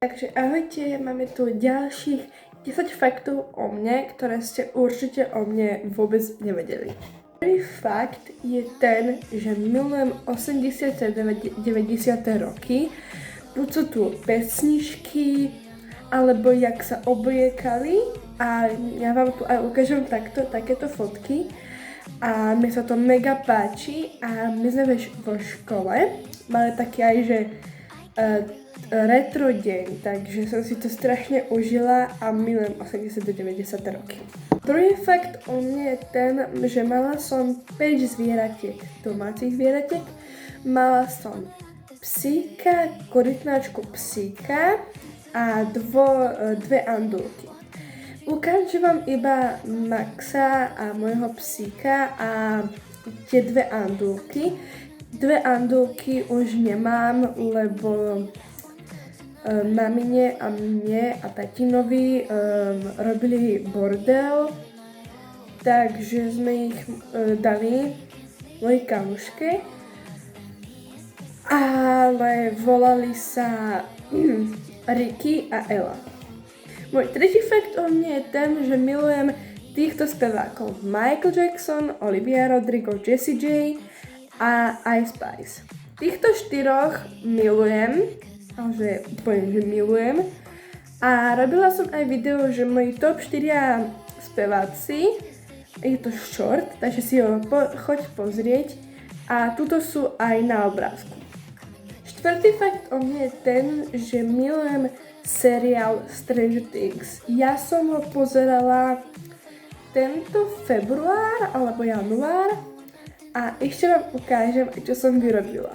Takže ahojte, máme tu ďalších 10 faktov o mne, ktoré ste určite o mne vôbec nevedeli. Prvý fakt je ten, že milujem 80. a 90. roky. Buď sú tu pesničky, alebo jak sa obliekali a ja vám tu aj ukážem takéto fotky. A mi sa to mega páči a my sme vo škole mali taký aj, že retro deň, takže som si to strašne užila a milujem 80-90 roky. Druhý fakt o mne je ten, že mala som 5 zvieratiek, domácich zvieratiek. Mala som psíka, korytnáčku psíka a dve andulky. Ukážem vám iba Maxa a môjho psíka a tie dve andulky. Dve andulky už nemám, lebo mamine a mne a tatinovi robili bordel, takže sme ich dali mojej kamuške, ale volali sa Ricky a Ella. Môj tretí fakt o mne je ten, že milujem týchto spevákov: Michael Jackson, Olivia Rodrigo, Jessie J a Ice Spice. Týchto štyroch milujem, že poviem, že milujem. A robila som aj video, že moji top 4 speváci, je to short, takže si ho choď pozrieť a tuto sú aj na obrázku. Štvrtý fakt o mne je ten, že milujem seriál Stranger Things. Ja som ho pozerala tento február alebo január a ešte vám ukážem, čo som vyrobila.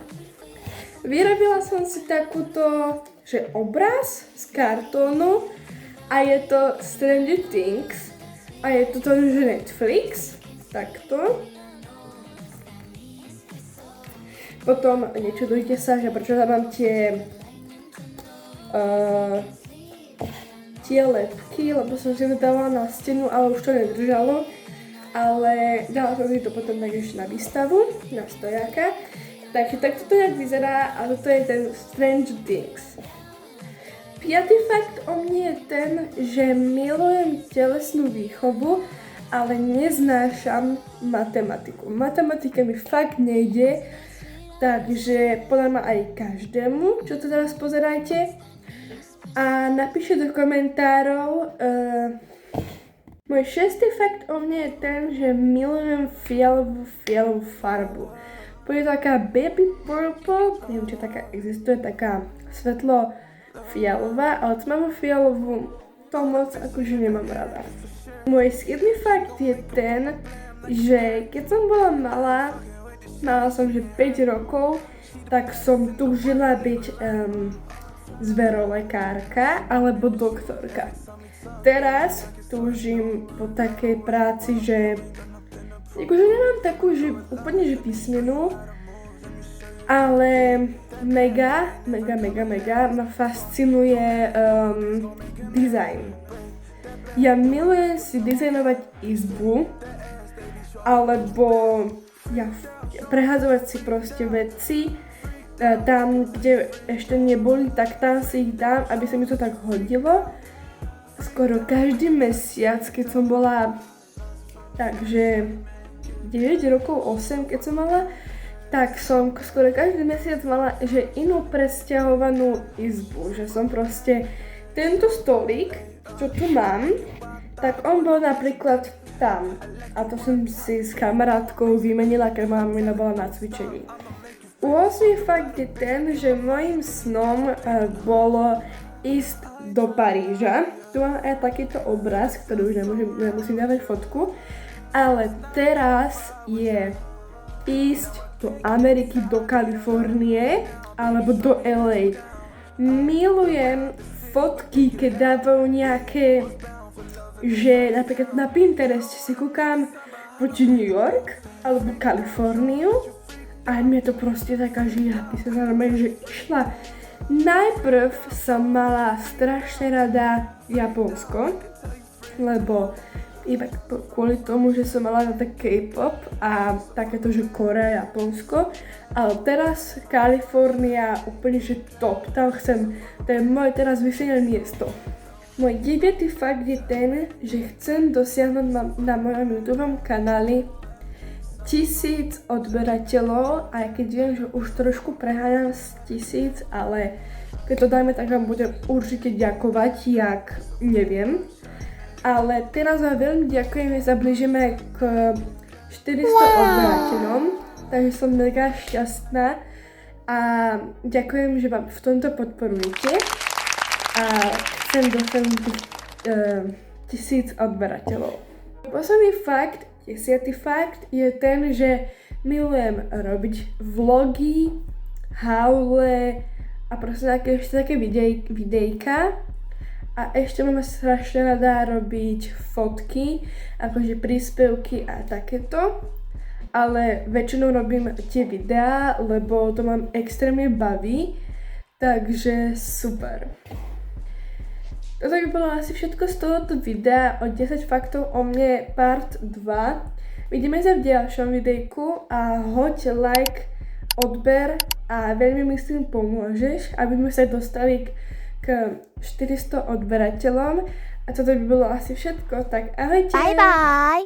Vyrobila som si takúto, že obraz z kartónu a je to Stranger Things a je to že Netflix, takto. Potom nečudujte sa, že prečo tam mám tie lepky, lebo som si to dala na stenu, ale už to nedržalo. Ale dala som si to potom tak ešte na výstavu, na stojáka. Takže takto to jak vyzerá a toto je ten Stranger Things. Piatý fakt o mne je ten, že milujem telesnú výchovu, ale neznášam matematiku. Matematika mi fakt nejde, takže podľa mňa aj každému, čo to teraz pozerajte. A napíšte do komentárov. Môj šiestý fakt o mne je ten, že milujem fialovú farbu. Je to taká baby purple, neviem, či taká existuje, taká svetlo fialová, ale tmavo fialovú to moc akože nemám rada. Môj 7. fakt je ten, že keď som bola mala som že 5 rokov, tak som túžila byť zverolekárka alebo doktorka. Teraz túžim po takej práci, že akože nemám takú, že úplne že písmenú, ale mega ma fascinuje design. Ja milujem si dizajnovať izbu, alebo prehadzovať si proste veci, tam, kde ešte neboli, tak tam si ich dám, aby sa mi to tak hodilo. Skoro každý mesiac, keď som bola takže 9 rokov, 8 keď som mala, tak som skoro každý mesiac mala, že inú presťahovanú izbu, že som proste tento stolík, čo tu mám, tak on bol napríklad tam a to som si s kamarátkou vymenila, keď mamina bola na cvičení. 8. fakt je ten, že môjim snom bolo ísť do Paríža. Tu mám aj takýto obraz, ktorý už nemusím dávať fotku. Ale teraz je ísť do Ameriky, do Kalifornie alebo do LA. Milujem fotky, keď dávajú nejaké, že napríklad na Pinterest si kúkam proti New York alebo Kaliforniu a mne to proste taká, že ja by som normálne, že išla. Najprv som mala strašne rada Japonsko, lebo iba kvôli tomu, že som mala na K-pop a takéto, že Korea, Japonsko. Ale teraz Kalifornia úplne, že top, tam chcem, to je moje teraz vyššie miesto. Môj 9. fakt je ten, že chcem dosiahnuť na mojom YouTube kanáli 1000 odberateľov, aj keď viem, že už trošku preháňam z 1000, ale keď to dajme, tak vám budem určite ďakovať, jak neviem. Ale teraz vám veľmi ďakujem, že sa blížime k 400 odberateľom, takže som mega šťastná a ďakujem, že vám v tomto podporujete a chcem dosiahnuť 1000 odberateľov. Posledný fakt, 10. fakt je ten, že milujem robiť vlogy, haule a proste ešte také videjka. A ešte mám strašne rada robiť fotky, akože príspevky a takéto. Ale väčšinou robím tie videá, lebo to mám extrémne baví. Takže super. Toto by bolo asi všetko z tohoto videa o 10 faktov o mne part 2. Vidíme sa v ďalšom videjku a hoď like, odber a veľmi myslím pomôžeš, aby sme sa dostali k 400 odberateľom. A toto by bolo asi všetko, tak ahojte! Bye bye!